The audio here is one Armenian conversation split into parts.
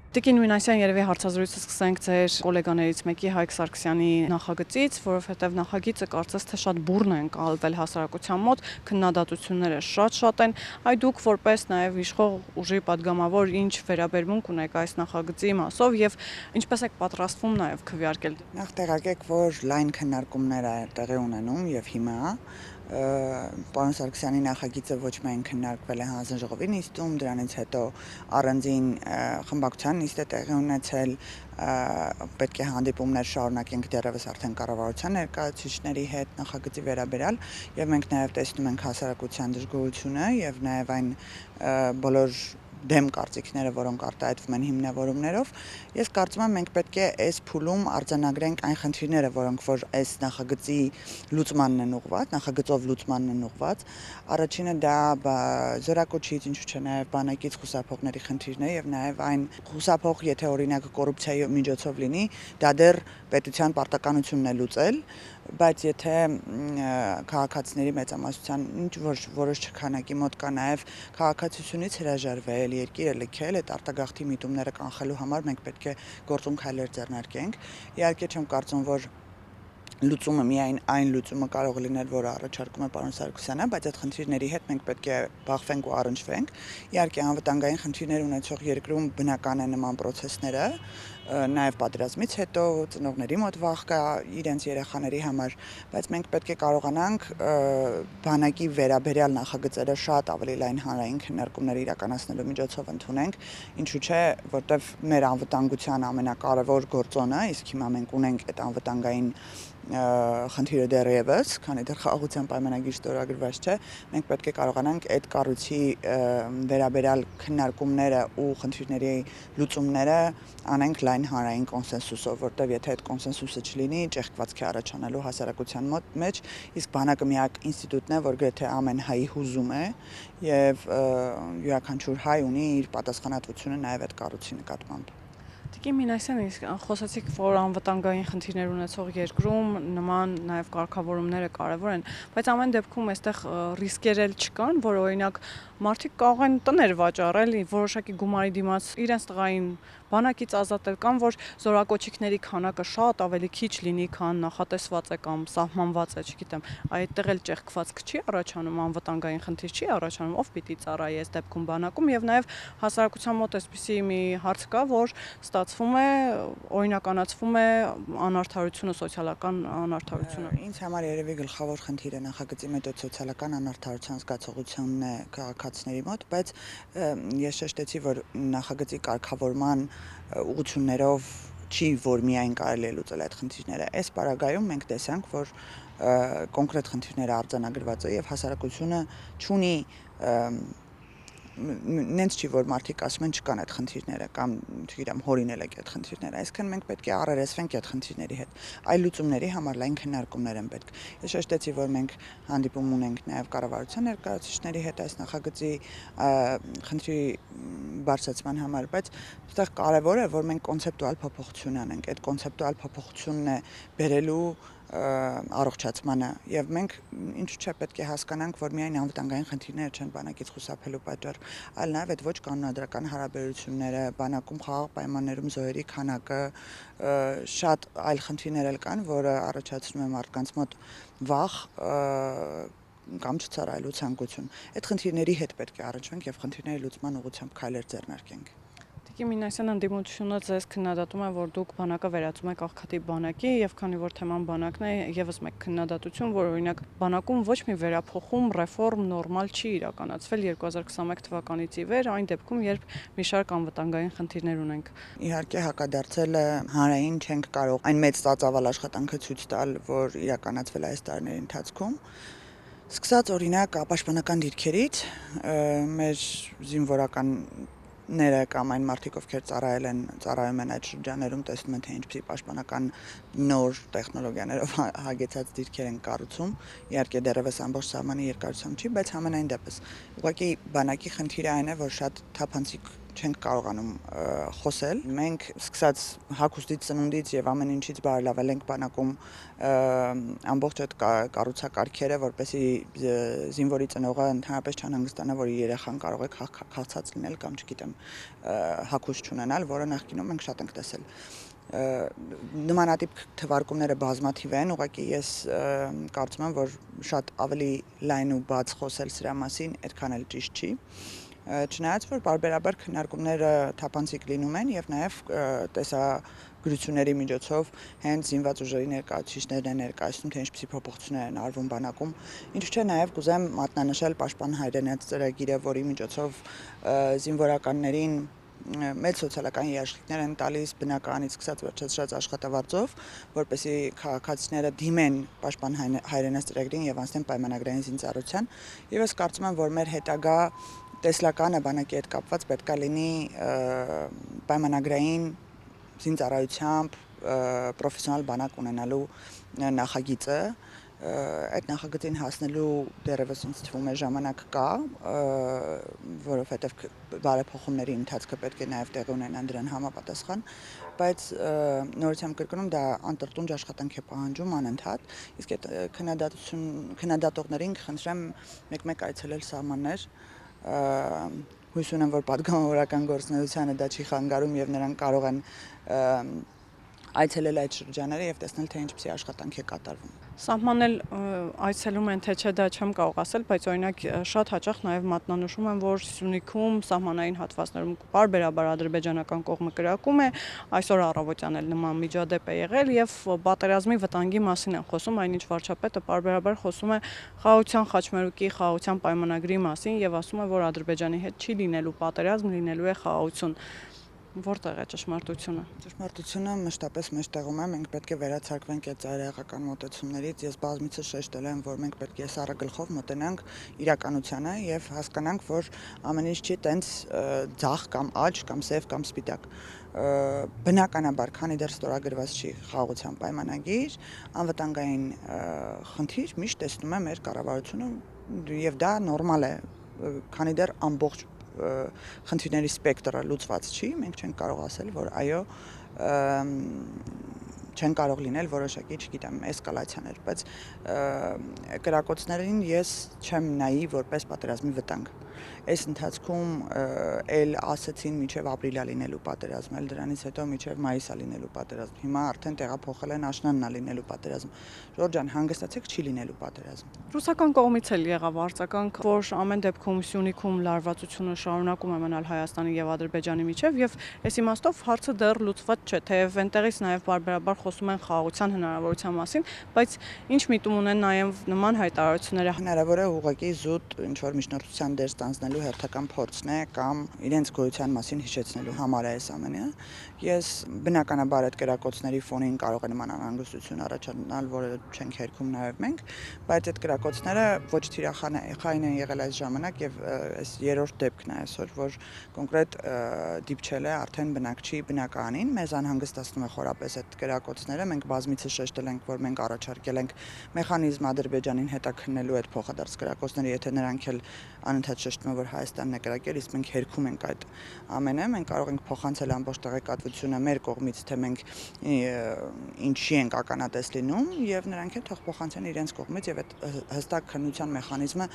Տիկին Մինասյան, երևի հարցազրույցը սկսենք ձեր գոլեգաներից մեկի Հայկ Սարգսյանի նախագծից, որովհետև նախագիծը կարծես թե շատ բուռն է ընկալվել հասարակության մոտ, քննադատությունները շատ են, այ դուք որպես նաև իշխող ուժի падգամավոր ինչ վերաբերմունք ունեք այս նախագծի մասով եւ ինչպես եք պատրաստվում նաև քվեարկել։ Նախ տեղեկեք, որ լայն քննարկումներ է տեղի ունենում եւ հիմա պարոն Սարգսյանի նախագիծը ոչ միայն քննարկվել է հանձնաժողովի նիստում, դրանից հետո առանձին խմբակցության նիստ է տեղի ունեցել, պետք է հանդիպումներ շարունակենք դեռևս արդեն կառավարության ներկայացուցիչների հետ նախագծի վերաբերյալ եւ մենք նաեւ տեսնում ենք հասարակության դժգոհությունը եւ նաեւ այն բոլոր դեմ կարծիքները, որոնք արտահայտվում են հիմնավորումներով, ես կարծում եմ մենք պետք է այս փուլում արձանագրենք այն խնդիրները, որոնք որ այս նախագծի լուծմանն են ուղղված, նախագծով լուծմանն են ուղղված։ Առաջինը դա զորակոչից, ինչու՞ չէ, նաև բանակից խուսափողների խնդիրն է եւ նաև այն խուսափող, եթե օրինակ կոռուպցիայի միջոցով լինի, դա դեռ պետության պարտականությունն է լուծել, բայց եթե քաղաքացիների մեծամասնության ինչ որ որոշ քանակի մոտ կա նաև քաղաքացիությունից հրաժարվել, երկիրը լքել, այդ արտագաղթի միտումները կանխելու համար մենք պետք է գործուն քայլեր ձեռնարկենք։ Իհարկե չեմ կարծում, որ լուծումը միայն այն լուծումը կարող լինել, որը առաջարկում է պարոն Սարգսյանը, բայց այդ խնդիրների հետ մենք պետք է բախվենք ու առնչվենք։ Իհարկե անվտանգային խնդիրներ ունեցող երկրում բնական է նման process-ները, նաև պատերազմից հետո ծնողների մոտ վախ կա իրենց երեխաների համար, բայց մենք պետք է կարողանանք բանակի վերաբերյալ նախագծերը շատ ավելի լայն հանրային քննարկումներ իրականացնելու միջոցով ընդունենք, ինչու՞ չէ, որտեվ մեր անվտանգության ամենակարևոր գործոնը, իսկ հիմա մենք ունենք այդ անվտանգային խնդիրը դեռևս, քանի դեռ խաղաղության պայմանագիր ստորագրված չէ, մենք պետք է կարողանանք այդ կառույցի վերաբերյալ քննարկումները ու խնդիրների լուծումները անենք լայն հանրային կոնսենսուսով, որտեղ եթե այդ կոնսենսուսը չլինի, ճեղքվածք է առաջանալու հասարակության մեջ, իսկ բանակը միակ ինստիտուտն է, որ գրեթե ամեն հայի հուզում է եւ յուրաքանչյուր հայ ունի իր պատասխանատվությունը նաեւ այդ կառույցի նկատմամբ։ Տիկին Մինասյան, իսկ խոսացիք, որ անվտանգային խնդիրներ ունեցող երկրում նման նաև կարգավորումները կարևոր են, բայց ամեն դեպքում այստեղ ռիսկեր էլ չկան, որ օրինակ մարդիկ կարող են տներ վաճառել, որոշակի գումարի դիմաց իրենց տղային բանակից ազատել կամ որ զորակոչիկների քանակը շատ ավելի քիչ լինի, քան նախատեսված է կամ սահմանված է, չգիտեմ, այդտեղ էլ ճեղքվածք չի առաջանում, անվտանգային խնդիր չի առաջանում, ով պիտի ծառայի այս դեպքում բանակում եւ նաեւ հասարակության մոտ այսպիսի մի հարց կա, որ ստացվում է, օրինականացվում է անարդարությունը, սոցիալական անարդարությունը։ Ինձ համար երևի գլխավոր խնդիրը նախագծի մեթոդ սոցիալական անարդարության զգացողությունն է քաղաքացիների մոտ, բայց ես շեշտեցի, որ նախագծի կարգավորման ուղղություններով չի, որ միայն կարելի է լուծել այդ խնդիրները։ Այս պարագայում մենք տեսանք, որ կոնկրետ խնդիրները արձանագրված է եւ հասարակությունը չունի նենց չի, որ մարդիկ ասում են չկան այդ խնդիրները կամ չգիտեմ հորինել եք այդ խնդիրները, այսինքն մենք պետք է առերեսվենք այդ խնդիրների հետ։ Այլ լուծումների համար լայն քննարկումներ են պետք։ Ես շեշտեցի, որ մենք հանդիպում ունենք նաև կառավարության ներկայացուցիչների հետ այս նախագծի խնդրի բարձրացման համար, բայց այստեղ կարևոր է, որ մենք կոնցեպտուալ փոփոխություն անենք։ Այդ կոնցեպտուալ փոփոխությունն է բերելու առողջացմանը եւ մենք ինչու՞ չէ պետք է հասկանանք, որ միայն անվտանգային խնդիրները չեն բանակից խուսափելու պատճառ, այլ նաեւ այդ ոչ կանոնադրական հարաբերությունները, բանակում խաղաղ պայմաններում զոհերի քանակը, շատ այլ խնդիրներ էլ կան, որը առաջացնում է մարդկանց մոտ վախ կամ չծառայելու ցանկություն։ Այդ խնդիրների հետ պետք է առնչվենք եւ խնդիրների լուծման ուղղությամբ քայլեր ձեռնարկենք։ Տիկին Մինասյան, ընդդիմությունը ձեզ քննադատում է, որ դուք բանակը վերածում եք աղքատի բանակի եւ քանի որ թեման բանակն է, եւս մեկ քննադատություն, որ օրինակ բանակում ոչ մի վերափոխում, ռեֆորմ նորմալ չի իրականացվել 2021 թվականից ի վեր, այն դեպքում, երբ մի շարք անվտանգային խնդիրներ ունենք։ Իհարկե հակադարձելը հանրային չենք կարող այն մեծ ծածավալ աշխատանքը ցույց տալ, որ իրականացվել է այս տարիների ընթացքում։ Սկսած օրինակ պաշտպանական դիրքերից մեր զինվորականները կամ այն մարդիկ, ովքեր ծառայում են այդ շրջաներում, տեսնում են, թե ինչպիսի պաշտպանական նոր տեխնոլոգիաներով հագեցած դիրքեր են կառուցում։ Իհարկե դեռևս ամբողջ սահմանի երկարությամբ չի, բայց համենայն դեպս ուղղակի բանակի խնդիրը այն է, որ շատ թափանցիկ չենք կարողանում խոսել։ Մենք սկսած հագուստից, ծնունդից եւ ամեն ինչից բարելավել ենք բանակում ամբողջ այդ կառուցակարգերը, որպեսզի զինվորի ծնողը ընդհանրապես չանհանգստանա, որ իր երեխան կարող է քաղցած լինել կամ չգիտեմ հագուստ չունենալ, որը նախկինում մենք շատ ենք տեսել։ Նմանատիպ թվարկումները բազմաթիվ են, ուղղակի ես կարծում եմ, որ շատ ավելի լայն ու բաց խոսել սրա մասին այդքան էլ ճիշտ չի։ Չնայած որ բարբերաբար քննարկումները թափանցիկ լինում են եւ նաեւ տեսագրությունների միջոցով հենց զինված ուժերի ներկայացուցիչներն են ներկայացնում, թե ինչպիսի փոփոխություններ են արվում բանակում։ Ինչու՞ չէ նաեւ կուզեմ մատնանշել Պաշտպան հայրենաց ծրագիրը, որի միջոցով զինվորականներին մեծ սոցիալական երաշխիքներ են տալիս բնակարանից սկսած վերջացրած աշխատավարձով, որպեսզի քաղաքացիները դիմեն Պաշտպան հայրենաց ծրագրին եւ անցնեն պայմանագրային զինծառայության։ Եվ ես կարծում եմ, որ մեր հետագա տեսլականը բանակի հետ կապված պետք է լինի պայմանագրային զինծառայությամբ պրոֆեսիոնալ բանակ ունենալու նախագիծը։ Այդ նախագծին հասնելու դեռևս ինձ թվում է ժամանակ կա, որովհետև բարեփոխումների ընթացքը պետք է նաև տեղի ունենան դրան համապատասխան, բայց նորությամբ կրկնում դա անտրտունջ աշխատանք է պահանջում անընդհատ, իսկ այդ քննադատողներին կխնդրեմ մեկ-մեկ այցելել սահմաններ, հույս ունեմ, որ պատգամավորական գործունեությանը դա չի խանգարում եւ նրանք կարող են այցելել այդ շրջանները եւ տեսնել, թե ինչպիսի աշխատանք է կատարվում։ Սահմանել այցելում են, թե չէ, դա չեմ կարող ասել, բայց օրինակ շատ հաճախ նաև մատնանշում են, որ Սյունիքում սահմանային հատվածներում բարբերաբար ադրբեջանական կողմը կրակում է, այսօր առավոտյան էլ նման միջադեպ է եղել եւ պատերազմի վտանգի մասին են խոսում, այնինչ վարչապետը բարբերաբար խոսում է խաղաղության խաչմերուկի, խաղաղության պայմանագրի մասին եւ ասում է, որ Ադրբեջանի հետ չի լինելու պատերազմ, լինելու է խաղաղություն։ Որտեղ է ճշմարտությունը։ Ճշմարտությունը մշտապես մեջտեղում է, մենք պետք է վերացարկվենք այդ ծայրահեղական մոտեցումներից։ Ես բազմիցս շեշտել եմ, որ մենք պետք է սառը մոտենանք իրականությանը եւ հասկանանք, որ ամեն ինչ չի տենց ձախ կամ աջ կամ սև կամ սպիտակ։ Բնականաբար, քանի դեռ ստորագրված չի խաղաղության պայմանագիր, անվտանգային խնդիր միշտ տեսնում է մեր կառավարությունը եւ դա նորմալ է, քանի դեռ ամբողջ խնդիրների սպեկտրը լուծված չի, մենք չենք կարող ասել, որ այո, չեն կարող լինել որոշակի, չգիտեմ, էսկալացիաներ, բայց կրակոցներին ես չեմ նայի որպես պատերազմի վտանգ։ Այս ընթացքում էլ ասեցին միջև ապրիլա լինելու պատերազմ, էլ դրանից հետո միջև մայիսա լինելու պատերազմ։ Հիմա արդեն տեղափոխել են աշնաննա լինելու պատերազմ։ Ժորժ ջան, հանգստացեք, չի լինելու պատերազմ։ Ռուսական կողմից էլ եղավ արձագանք, որ ամեն դեպքում Սյունիքում լարվածությունը շարունակում է մնալ Հայաստանի եւ Ադրբեջանի միջև եւ այս իմաստով հարցը դեռ լուծված չէ, թեև այնտեղից նաեւ բարբերաբար խոսում են խաղաղության հնարավորության մասին, բայց ինչ միտում ունեն նաեւ նման հայտարարությունները։ Հնարավոր է ուղղակի զուտ ինչ որ միջնորդության դեր ստանձնելու հերթական փորձն է կամ իրենց գոյության մասին հիշեցնելու համար է այս ամենը։ Ես բնականաբար այդ կրակոցների ֆոնին կարող է նման անհանգստություն առաջանալ, որը չենք հերքում նաեւ մենք, բայց այդ կրակոցները ոչ թիրախային են եղել այս ժամանակ եւ այս երրորդ դեպքն է այսօր, որ կոնկրետ դիպչել է արդեն բնակչի բնականին, մեզ անհանգստացնում է խորապես այդ կրակոցները, մենք բազմիցս շեշտել ենք, որ մենք առաջարկել ենք մեխանիզմ Ադրբեջանին հետաքննելու այդ փոխադարձ կրակոցները, եթե նրանք էլ անընդհատ շեշտում են, որ Հայաստանն է կրակել, իսկ մենք հերքում ենք այդ ամենը, մենք կարող ենք փոխանցել ամբողջ տեղեկատվությունը մեր կողմից, թե մենք ինչի ենք ականատես լինում եւ նրանք էլ թող փոխանցեն իրենց կողմից եւ այդ հստակ քննության մեխանիզմը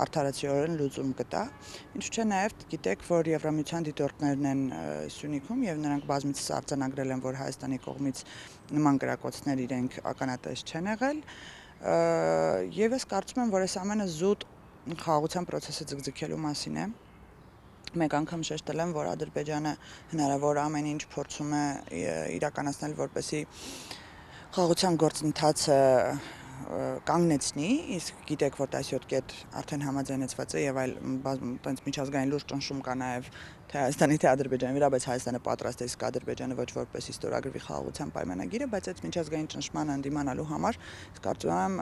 արդարացիորեն լուծում կտա։ Ինչու՞ չէ նաեւ գիտեք, որ Եվրամիության դիտորդներն են Սյունիքում եւ նրանք բազմիցս արձանագրել են, որ Հայաստանի կողմից նման կրակոցներ իրենք ականատես չեն եղել եւ ես կարծում եմ, որ այս ամենը զուտ խաղաղության process-ը ձգձգելու մասին է։ Մեկ անգամ շեշտել եմ, որ Ադրբեջանը հնարավոր ամեն ինչ փորձում է իրականացնել, որպեսզի խաղաղության գործընթացը կանգնեցնի, իսկ գիտեք, որ 17 կետ արդեն համաձայնեցված է եւ այլ տենց միջազգային լուրջ ճնշում կա նաեւ թե Հայաստանի թե Ադրբեջանի վրա, բայց Հայաստանը պատրաստ է, իսկ Ադրբեջանը ոչ որպեսզի ստորագրվի խաղաղության պայմանագիրը, բայց այդ միջազգային ճնշմանը ընդդիմանալու համար կարծում եմ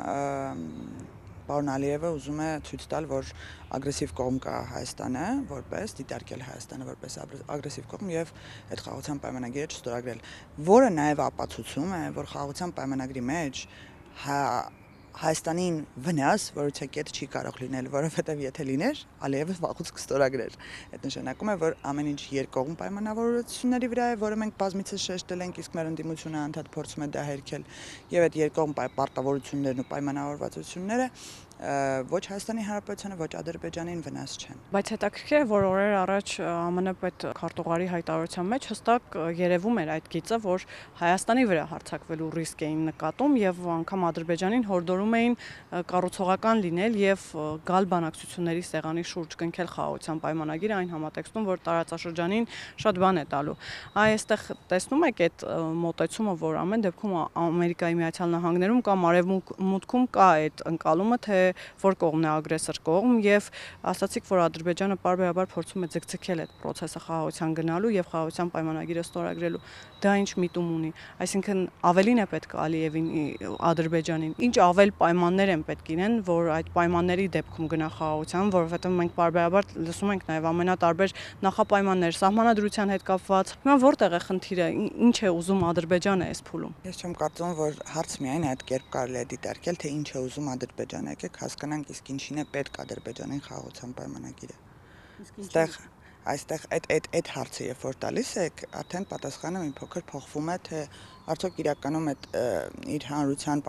պարոն Ալիևը ուզում է ցույց տալ, որ ագրեսիվ կողմ կա Հայաստանը, որպես դիտարկել Հայաստանը որպես ագրեսիվ կողմ եւ այդ խաղաղության պայմանագիրը չստորագրել, որը նաեւ ապացուցում է, որ խաղաղության պայմանագրի մեջ Հայաստանին վնաս, որը կետ չի կարող լինել, որովհետև եթե լիներ, Ալիևը վաղուց կստորագրեր։ Այդ նշանակում է, որ ամեն ինչ երկկողմ պայմանավորվածությունների վրա է, որը մենք բազմիցս շեշտել ենք, իսկ մեր ընդդիմությունը անդադ փորձում է դա հերքել, եւ այդ երկկողմ պարտավորություններն ու պայմանավորվածությունները ոչ Հայաստանի Հանրապետությանը, ոչ Ադրբեջանին վնաս չեն։ Բայց հետաքրքիր է, որ օրեր առաջ ԱՄՆ պետ քարտուղարի հայտարարության մեջ հստակ երևում էր այդ գիծը, որ Հայաստանի վրա հարձակվելու ռիսկ էին նկատում եւ անգամ Ադրբեջանին հորդորում էին կառուցողական լինել եւ գալ բանակցությունների սեղանի շուրջ կնքել խաղաղության պայմանագիրը այն համատեքստում, որ տարածաշրջանին շատ բան է տալու։ Այստեղ տեսնում եք այդ մոտեցումը, որ ամեն դեպքում Ամերիկայի Միացյալ Նահանգներում կամ Արևմուտքում կա այդ ընկալումը, թե որ կողմն է ագրեսոր կողմ եւ ասացիք, որ Ադրբեջանը պարբերաբար փորձում է ձգձգել այդ process-ը խաղաղության գնալու եւ խաղաղության պայմանագիրը ստորագրելու։ Դա ինչ միտում ունի։ Այսինքն ավելին է պետք Ալիևին Ադրբեջանին։ Ինչ ավել պայմաններ են պետք իրեն, որ այդ պայմանների դեպքում գնա խաղաղության, որովհետեւ մենք պարբերաբար լսում ենք նաեւ ամենատարբեր նախապայմաններ սահմանադրության հետ կապված։ Հիմա որտեղ է խնդիրը, ինչ է ուզում Ադրբեջանը այս փուլում։ Ես չեմ կարծում, որ հարց միայն այդ կերպ կարելի է դիտարկել, թե ինչ է ուզում Ադրբեջանը, եկեք հասկանանք, իսկ ինչին է պետք Ադրբեջանին խաղաղության պայմանագիրը։ Այստեղ այդ հարցը երբ որ տալիս եք, արդեն պատասխանը մի փոքր փոխվում է, թե արդյոք իրականում այդ իր հանրության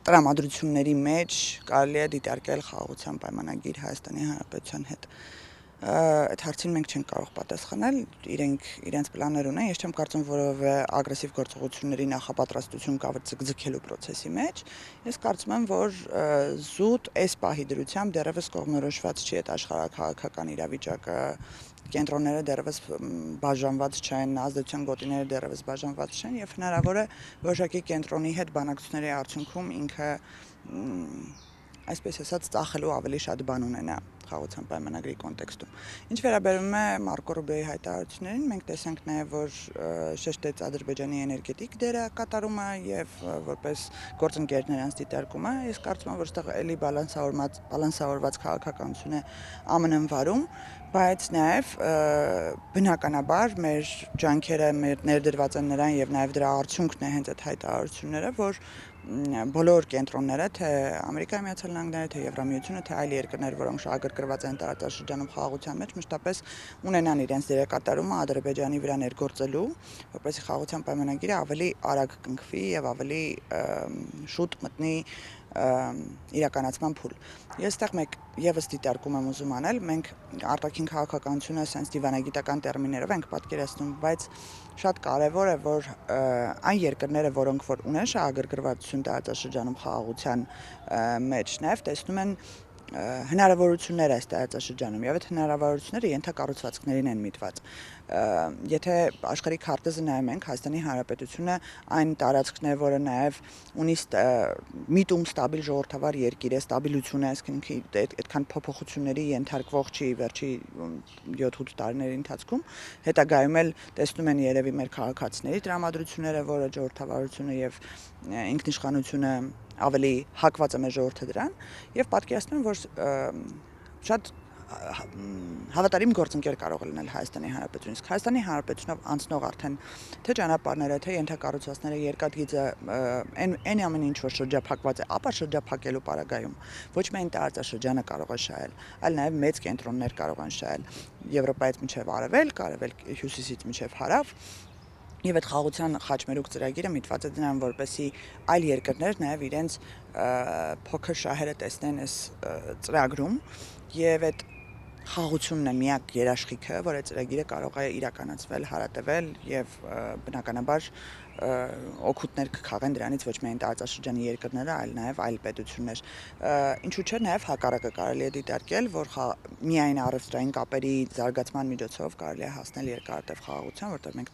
տրամադրությունների մեջ կարելի է դիտարկել խաղաղության պայմանագիր Հայաստանի Հանրապետության հետ։ Այդ հարցին մենք չենք կարող պատասխանել, իրենց պլաններ ունեն, ես չեմ կարծում, որովհետեւ ագրեսիվ գործողությունների նախապատրաստություն կա ձգձգելու process-ի մեջ, ես կարծում եմ, որ զուտ այս պահի դրությամբ դեռևս կողմնորոշված չի այդ աշխարհաքաղաքական իրավիճակը, կենտրոնները դեռևս բաժանված չեն, ազդեցության գոտիները դեռևս բաժանված չեն եւ հնարավոր է որոշակի կենտրոնի հետ բանակցությունների արդյունքում ինքը այսպես ասած ծախելու ավելի շատ բան ունենա խաղաղության պայմանագրի կոնտեքստում։ Ինչ վերաբերում է Մարկո Ռուբիոյի հայտարարություններին, մենք տեսանք նաև, որ շեշտեց Ադրբեջանի էներգետիկ դերը կատարումը եւ որպես գործընկեր նրանց դիտարկումը, ես կարծում եմ, որ այստեղ էլի բալանսավորված քաղաքականություն է ԱՄՆ-ն վարում, բայց նաև բնականաբար մեր ջանքերը ներդրված են նրան եւ նաև դրա արդյունքն է հենց այդ հայտարարությունները, որ բոլոր կենտրոնները, թե Ամերիկայի Միացյալ Նահանգները, թե Եվրամիությունը, թե այլ երկրներ, որոնք շահագրգռված են տարածաշրջանում խաղաղության մեջ, մշտապես ունենան իրենց դերակատարումը Ադրբեջանի վրա ներգործելու, որպեսզի խաղաղության պայմանագիրը ավելի արագ կնքվի եւ ավելի շուտ մտնի իրականացման փուլ։ Ես այստեղ մեկ եւս դիտարկում եմ ուզում անել, մենք արտաքին քաղաքականությունը sense դիվանագիտական տերմիններով ենք պատկերացնում, բայց շատ կարեւոր է, որ այն երկրները, որոնք որ ունեն շահագրգռվածություն տարածաշրջանում խաղաղության մեջ, նաեւ տեսնում են հնարավորություններ այս տարածաշրջանում եւ այդ հնարավորությունները ենթակառուցվածքներին են միտված։ Եթե աշխարհի քարտեզը նայում ենք, Հայաստանի Հանրապետությունը այն տարածքն է, որը նաեւ ունի միտում ստաբիլ ժողովրդավար երկիր է, ստաբիլություն է, այսինքն այդքան փոփոխությունների ենթարկվող չի վերջի 7-8 տարիների ընթացքում, հետագայում էլ տեսնում են երևի մեր քաղաքացիների տրամադրությունները, որը ժողովրդավարությունը եւ ինքնիշխանությունը ավելի հակված է մեր ժողովրդը դրան եւ պատկերացնում եմ, որ շատ հավատարիմ գործընկեր կարող է լինել Հայաստանի Հանրապետությունից։ Իսկ Հայաստանի Հանրապետությունով անցնող արդեն թե ճանապարհները, թե ենթակառուցվածքները, երկաթգիծը, այն ամեն ինչ որ շրջափակված է, ապա շրջափակելու պարագայում ոչ միայն տարածաշրջանը կարող է շահել, այլ նաեւ մեծ կենտրոններ կարող են շահել Եվրոպայից մինչեւ արևելք, հյուսիսից մինչեւ հարավ։ Եվ այդ խաղաղության խաչմերուկ ծրագիրը միտված է դրան, որպեսզի այլ երկրներ նաև իրենց փոքր շահերը տեսնեն այս ծրագրում եւ այդ խաղաղությունն է միակ երաշխիքը, որ այդ ծրագիրը կարող է իրականացվել, հարատևել եւ բնականաբար օգուտներ կխաղեն դրանից ոչ միայն տարածաշրջանի երկրները, այլ նաև այլ պետություններ։ Ինչու՞ չէ, նաև հակառակը կարելի է դիտարկել, որ միայն առևտրային կապերի զարգացման միջոցով կարելի է հասնել երկարատև խաղաղության, որտեղ մենք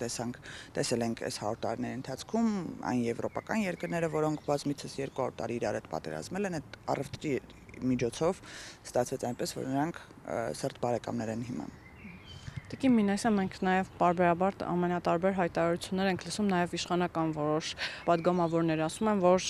տեսել ենք այս 100 տարիների ընթացքում այն եվրոպական երկրները, որոնք բազմիցս 200 տարի իրար հետ պատերազմել են, այդ առևտրի միջոցով ստացվեց այնպես, որ նրանք սերտ բարեկամներ են հիմա։ Տիկին Մինասյան, մենք նաև բարբերաբար ամենատարբեր հայտարարություններ ենք լսում, նաև իշխանական որոշ падգամավորներ ասում են, որ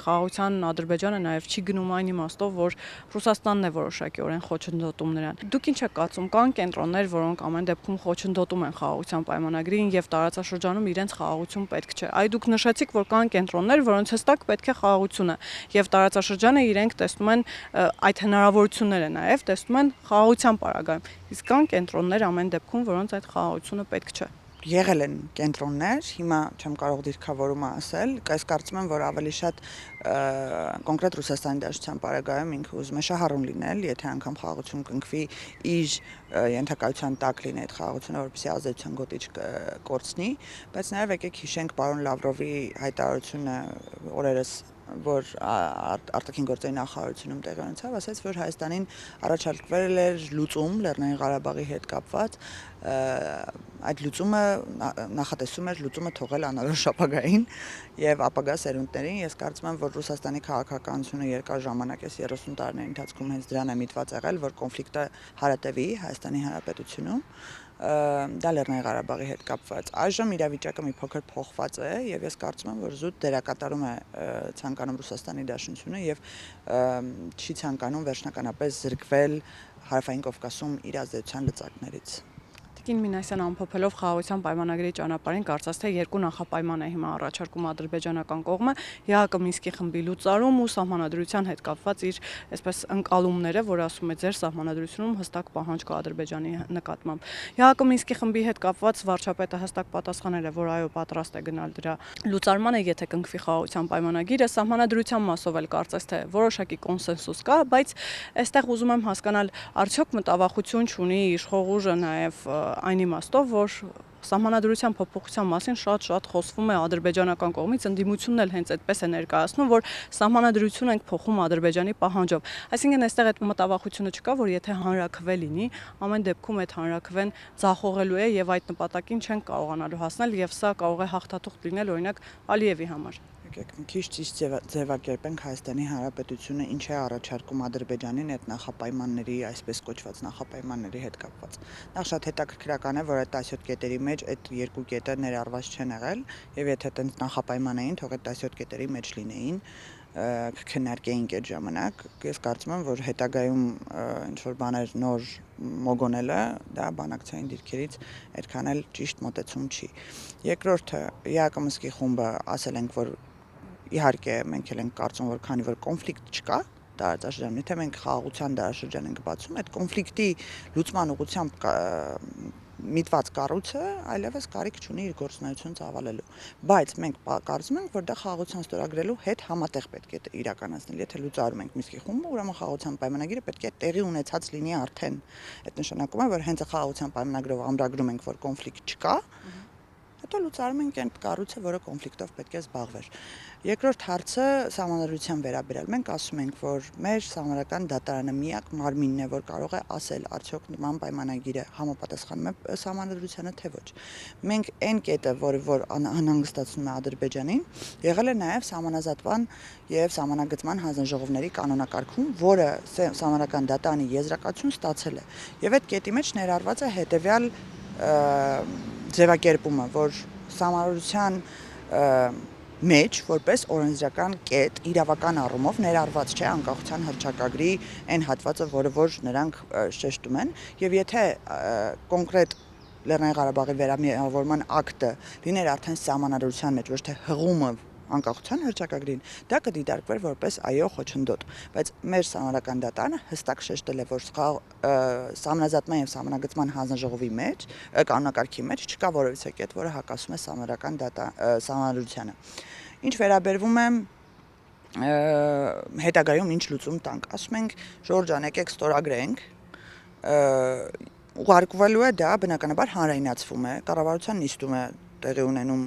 խաղաղության Ադրբեջանը նաև չի գնում այն իմաստով, որ Ռուսաստանն է որոշակիորեն խոչընդոտում նրան։ Դուք ինչ եք կարծում, կան կենտրոններ, որոնք ամեն դեպքում խոչընդոտում են խաղաղության պայմանագրին եւ տարածաշրջանում իրենց խաղաղություն պետք չէ։ Այ դուք նշեցիք, որ կան կենտրոններ, որոնց հստակ պետք է խաղաղությունը եւ տարածաշրջանը իրենք տեսնում են այդ հնարավորությունները նաև տեսնում են խաղաղության պարագայում։ Իսկ կան կենտրոններ ամեն դեպքում, որոնց այդ խաղաղությունը պետք չէ։ Եղել են կենտրոններ, հիմա չեմ կարող դիրքավորումը ասել, այս կարծում եմ, որ ավելի շատ կոնկրետ Ռուսաստանի Դաշնության պարագայում ինքը ուզում է շահառուն լինել, եթե անգամ խաղաղություն կնքվի իր ենթակայության տակ լինի այդ խաղաղությունը, որպեսզի ազդեցության գոտի չկորցնի, բայց նաև եկեք հիշենք պարոն Լավրովի հայտարարությունը օրերս որ արտաքին գործերի նախարարությունում տեղի ունեցավ, ասաց, որ Հայաստանին առաջարկվել էր լուծում Լեռնային Ղարաբաղի հետ կապված, այդ լուծումը նախատեսում էր լուծումը թողել անորոշ ապագային եւ ապագա սերունդներին։ Ես կարծում եմ, որ Ռուսաստանի քաղաքականությունը երկար ժամանակ այս 30 տարիների ընթացքում հենց դրան է միտված եղել, որ կոնֆլիկտը հարատևի Հայաստանի Հանրապետությունում, դա Լեռնային Ղարաբաղի հետ կապված։ Այժմ իրավիճակը մի փոքր փոխված է եւ ես կարծում եմ, որ զուտ դերակատարում է ցանկանում Ռուսաստանի Դաշնությունը եւ չի ցանկանում վերջնականապես զրկվել Հարավային Կովկասում իր ազդեցության լծակներից։ Տիկին Մինասյան, ամփոփելով խաղաղության պայմանագրի ճանապարհին, կարծես թե երկու նախապայման է հիմա առաջարկում ադրբեջանական կողմը՝ ՀԱԿ Մինսկի խմբի լուծարում ու սահմանադրության հետ կապված իր այսպես ընկալումները, որ ասում է ձեր սահմանադրությունում հստակ պահանջ կա Ադրբեջանի նկատմամբ։ ՀԱԿ Մինսկի խմբի հետ կապված վարչապետը հստակ պատասխանել է, որ այո, պատրաստ է գնալ դրա լուծարմանը, եթե կնքվի խաղաղության պայմանագիրը, սահմանադրության մասով էլ կարծես թե որոշակի կոնսենսուս կա, բայց այստեղ ուզում եմ հասկանալ, արդյոք մտավախություն չունի իշխող ուժը նաև այն իմաստով, որ սահմանադրության փոփոխության մասին շատ խոսվում է ադրբեջանական կողմից, ընդդիմությունն էլ հենց այդպես է ներկայացնում, որ սահմանադրություն ենք փոխում Ադրբեջանի պահանջով։ Այսինքն այստեղ այդ մտավախությունը չկա, որ եթե հանրաքվե լինի, ամեն դեպքում այդ հանրաքվեն ձախողելու է եւ այդ նպատակին չեն կարողանալու հասնել եւ սա կարող է հաղթաթուղթ լինել օրինակ Ալիևի համար։ Եկեք մի քիչ ճիշտ ձևակերպենք Հայաստանի Հանրապետությունը ինչ է առաջարկում Ադրբեջանին այդ նախապայմանների, այսպես կոչված նախապայմանների հետ կապված։ Նախ շատ հետաքրքրական է, որ այդ 17 կետերի մեջ այդ երկու կետը ներառված չեն եղել, եւ եթե այդպես նախապայման էին, թող այդ 17 կետերի մեջ լինեին, քննարկեինք այդ ժամանակ։ Ես կարծում եմ, որ հետագայում ինչ որ բաներ նոր մոգոնելը, դա բանակցային դիրքերից այդքան էլ ճիշտ մոտեցում չի։ Երկրորդը, ՀԱԿ Մինսկի խումբը ասել ենք, որ իհարկե մենք էլ ենք կարծում, որ քանի որ կոնֆլիկտ չկա տարածաշրջանում, եթե մենք խաղաղության դարաշրջան ենք բացում, այդ կոնֆլիկտի լուծման ուղղությամբ միտված կառույցը այլևս կարիք չունի իր գործունեությունը ծավալելու, բայց մենք կարծում ենք, որ դա խաղաղության ստորագրելու հետ համատեղ պետք է իրականացնել։ Եթե լուծարում ենք Մինսկի խումբը, ուրեմն խաղաղության պայմանագիրը պետք է տեղի ունեցած լինի արդեն։ Այդ նշանակում է, որ հենց խաղաղության պայմանագրով ամրագրում ենք, որ կոնֆլիկտ չկա, հետո լուծարում ենք այն կառույցը, որը կոնֆլիկտով պետք է զբաղվեր։ Երկրորդ հարցը սահմանադրության վերաբերյալ։ Մենք ասում ենք, որ մեր սահմանադրական դատարանը միակ մարմինն է, որ կարող է ասել, արդյոք նման պայմանագիրը համապատասխանում է սահմանադրությանը, թե ոչ։ Մենք այն կետը, որ անհանգստացնում է Ադրբեջանին, եղել է նաև սահմանազատման եւ սահմանագծման հանձնաժողովների կանոնակարգում, որը սահմանադրական դատարանի եզրակացություն ստացել է։ Եվ այդ կետի մեջ ներառված է հետեւյալ ձևակերպումը, որ սահմանադրության մեջ որպես օրենսդրական կետ իրավական առումով ներառված չէ անկախության հռչակագրի այն հատվածը, որ նրանք շեշտում են, եւ եթե կոնկրետ Լեռնային Ղարաբաղի վերամիավորման ակտը լիներ արդեն սահմանադրության մեջ, ոչ թե հղումը անկախության հռչակագրին, դա կդիտարկվեր որպես այո խոչընդոտ, բայց մեր սահմանադրական դատարանը հստակ շեշտել է, որ սահմանազատման եւ սահմանագծման հանձնաժողովի մեջ, կանոնակարգի մեջ չկա որևիցե կետ, որը հակասում է սահմանադրությանը։ Ինչ վերաբերվում է հետագայում ինչ լուծում տանք, ասում ենք Ժորժ ջան, եկեք ստորագրենք, ուղարկվելու է դա բնականաբար հանրայնացվում է, կառավարության նիստում է տեղի ունենում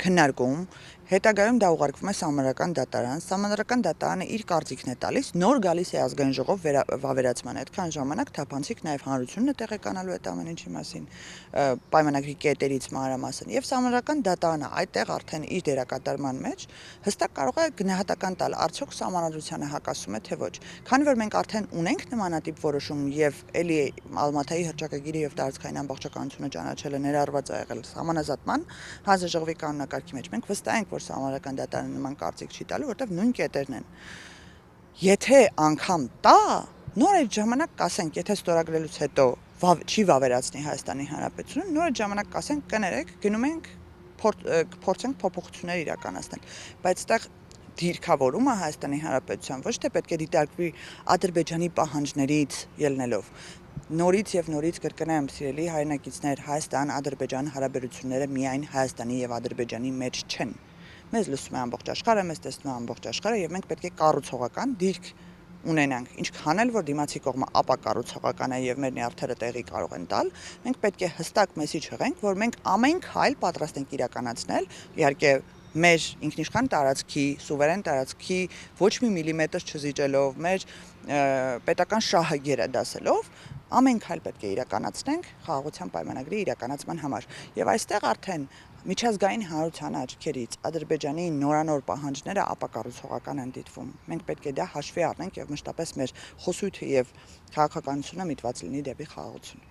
քննարկում, հետագայում դա ուղարկվում է Սահմանադրական դատարան, Սահմանադրական դատարանը իր կարծիքն է տալիս, նոր գալիս է ազգային ժողով վավերացման, այդքան ժամանակ թափանցիկ նաև հանրությունն է տեղեկանալու այդ ամեն ինչի մասին, պայմանագրի կետերից մանրամասն, եւ Սահմանադրական դատարանը այդտեղ արդեն իր դերակատարման մեջ հստակ կարող է գնահատական տալ, արդյոք Սահմանադրությանը հակասում է թե ոչ։ Քանի որ մենք արդեն ունենք նմանատիպ որոշում եւ էլի Ալմաթայի հռչակագիրը եւ տարածքային ամբողջականությունը ճանաչելը ներառված է եղել Սահմանազատման հանձնաժողովի կանոնակարգի մեջ, մենք վստահ ենք, որ Սահմանադրական դատարանը նման կարծիք չի տալու, որտեղ նույն կետերն են։ Եթե անգամ տա, նոր այդ ժամանակ կասենք, եթե ստորագրելուց հետո չի վավերացնի Հայաստանի Հանրապետությունը, նոր այդ ժամանակ կասենք, կներեք, գնում ենք փորձենք փոփոխություններ իրականացնել, բայց այդտեղ դիրքավորումը Հայաստանի Հանրապետության ոչ թե պետք է դիտարկվի Ադրբեջանի պահանջներից ելնելով։ Նորից եւ նորից կրկնեմ, սիրելի հայրենակիցներ, Հայաստան-Ադրբեջան հարաբերությունները միայն Հայաստանի եւ Ադրբեջանի մեջ չեն։ Մեզ լսում է ամբողջ աշխարհը, մեզ տեսնում է ամբողջ աշխարհը եւ մենք պետք է կառուցողական դիրք ունենանք, ինչքան էլ որ դիմացի կողմը ապակառուցողական է եւ մեր նյարդերը տեղի կարող են տալ, մենք պետք է հստակ մեսիջ հղենք, որ մենք ամեն քայլ պատրաստ ենք իրականացնել, իհարկե մեր ինքնիշխան տարածքի, սուվերեն տարածքի ոչ մի միլիմետր չզիջելով, մեր պետական շահը գերադասելով, ամեն քայլ պետք է իրականացնենք խաղաղության պայմանագրի իրականացման համար։ Եվ այստեղ արդեն միջազգային հանրության աչքերից Ադրբեջանի նորանոր պահանջները ապակառուցողական են դիտվում։ Մենք պետք է դա հաշվի առնենք եւ մշտապես մեր խոսույթը եւ քաղաքականությունը միտված լինի դեպի խաղաղություն։